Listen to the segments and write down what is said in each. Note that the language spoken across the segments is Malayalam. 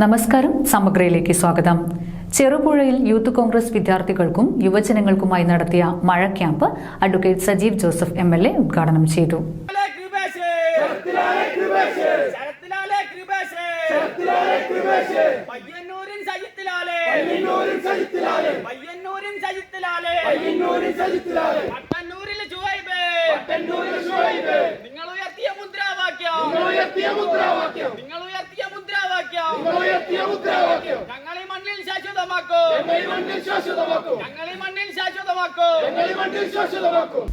നമസ്കാരം, സമഗ്രയിലേക്ക് സ്വാഗതം. ചെറുപുഴയിൽ യൂത്ത് കോൺഗ്രസ് വിദ്യാർത്ഥികൾക്കും യുവജനങ്ങൾക്കുമായി നടത്തിയ മഴ camp advocate Sajeev Joseph MLA ഉദ്ഘാടനം ചെയ്തു.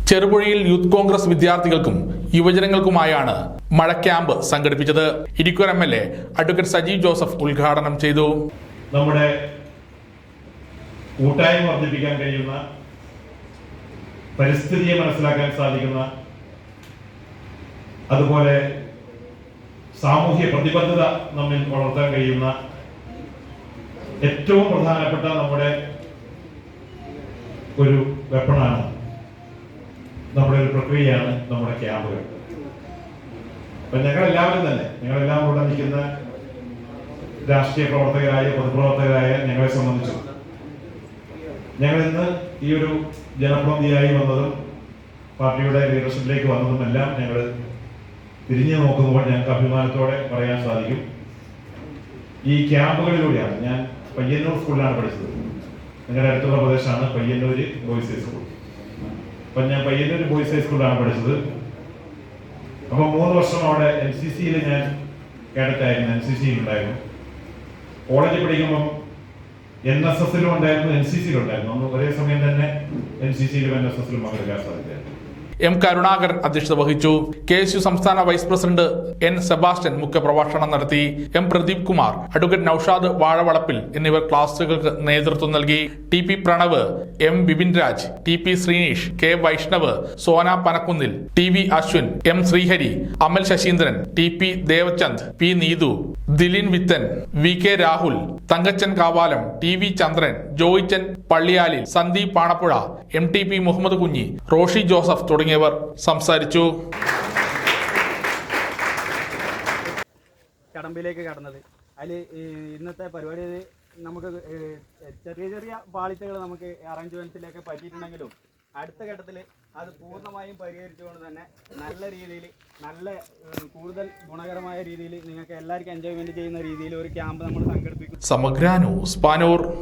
ചെറുപുഴയിൽ യൂത്ത് കോൺഗ്രസ് വിദ്യാർത്ഥികൾക്കും യുവജനങ്ങൾക്കുമായാണ് മഴ ക്യാമ്പ് സംഘടിപ്പിച്ചത്. Irikkur MLA advocate Sajeev Joseph ഉദ്ഘാടനം ചെയ്തു. നമ്മുടെ കൂട്ടായ്മ വർദ്ധിപ്പിക്കാൻ കഴിയുന്ന, പരിസ്ഥിതിയെ മനസ്സിലാക്കാൻ സാധിക്കുന്ന, അതുപോലെ സാമൂഹ്യ പ്രതിബദ്ധത നമ്മിൽ വളർത്താൻ കഴിയുന്ന ഏറ്റവും പ്രധാനപ്പെട്ട നമ്മുടെ ഒരു വെപ്പണാണ്, നമ്മുടെ ഒരു പ്രക്രിയയാണ് നമ്മുടെ ക്യാമ്പുകൾ. അപ്പൊ ഞങ്ങളെല്ലാം ഇവിടെ നിൽക്കുന്ന രാഷ്ട്രീയ പ്രവർത്തകരായ, പൊതുപ്രവർത്തകരായ ഞങ്ങളെ സംബന്ധിച്ചു ഞങ്ങൾ ഇന്ന് ഈ ഒരു ജനപ്രതിനിധിയായി വന്നതും പാർട്ടിയുടെ ലീഡർഷിപ്പിലേക്ക് വന്നതുമെല്ലാം ഞങ്ങൾ തിരിഞ്ഞു നോക്കുമ്പോൾ ഞങ്ങൾക്ക് അഭിമാനത്തോടെ പറയാൻ സാധിക്കും, ഈ ക്യാമ്പുകളിലൂടെയാണ്. ഞാൻ പയ്യന്നൂർ സ്കൂളിലാണ് പഠിച്ചത്. നിങ്ങളുടെ അടുത്തുള്ള പ്രദേശമാണ് പയ്യന്നൂർ ബോയ്സ് ഹൈസ്കൂൾ. അപ്പം ഞാൻ പയ്യന്നൂർ ബോയ്സ് ഹൈസ്കൂളിലാണ് പഠിച്ചത്. അപ്പം 3 വർഷം അവിടെ NCCയിൽ ഞാൻ കേഡറ്റായിരുന്നു, NCCയിൽ ഉണ്ടായിരുന്നു. കോളേജിൽ പഠിക്കുമ്പം NSSലും ഉണ്ടായിരുന്നു, NCCയിലും ഉണ്ടായിരുന്നു. അന്ന് ഒരേ സമയം തന്നെ NCCയിലും NSSലും പങ്കെടുക്കാൻ സാധിച്ചായിരുന്നു. M. കരുണാകരൻ അധ്യക്ഷത വഹിച്ചു. KSU സംസ്ഥാന വൈസ് പ്രസിഡന്റ് N. സെബാസ്റ്റ്യൻ മുഖ്യപ്രഭാഷണം നടത്തി. M. പ്രദീപ് കുമാർ, അഡ്വക്കേറ്റ് നൌഷാദ് വാഴവളപ്പിൽ എന്നിവർ ക്ലാസുകൾക്ക് നേതൃത്വം നൽകി. TP Pranav, M. Bipin Raj, TP Sreenish, K. Vaishnav, Sona പനക്കുന്നിൽ, TV Ashwin, M. Sreehari, അമൽ Saseendran, TP Devachand, P. Neethu, Dilin വിത്തൻ, VK Rahul, Thankachan Kavalam, TV ചന്ദ്രൻ, ജോയിച്ചൻ പള്ളിയാലിൽ, സന്ദീപ് പാണപ്പുഴ, MTP മുഹമ്മദ് കുഞ്ഞി, റോഷി ജോസഫ് തുടങ്ങിയവർ സംസാരിച്ചു. കടമ്പിലേക്ക് കടന്നത് അതിൽ ഇന്നത്തെ പരിപാടി നമുക്ക് ചെറിയ ചെറിയ പാളിച്ചകൾ നമുക്ക് അറേഞ്ച്മെന്റ്സിലൊക്കെ പറ്റിയിട്ടുണ്ടെങ്കിലും അടുത്ത ഘട്ടത്തിൽ അത് പൂർണ്ണമായും പരിഹരിച്ചുകൊണ്ട് തന്നെ നല്ല രീതിയിൽ, കൂടുതൽ ഗുണകരമായ രീതിയിൽ നിങ്ങൾക്ക് എല്ലാവർക്കും എൻജോയ്മെന്റ് ചെയ്യുന്ന രീതിയിൽ ഒരു ക്യാമ്പ് നമ്മൾ സംഘടിപ്പിക്കും. സമഗ്ര ന്യൂസ് പാനൂർ.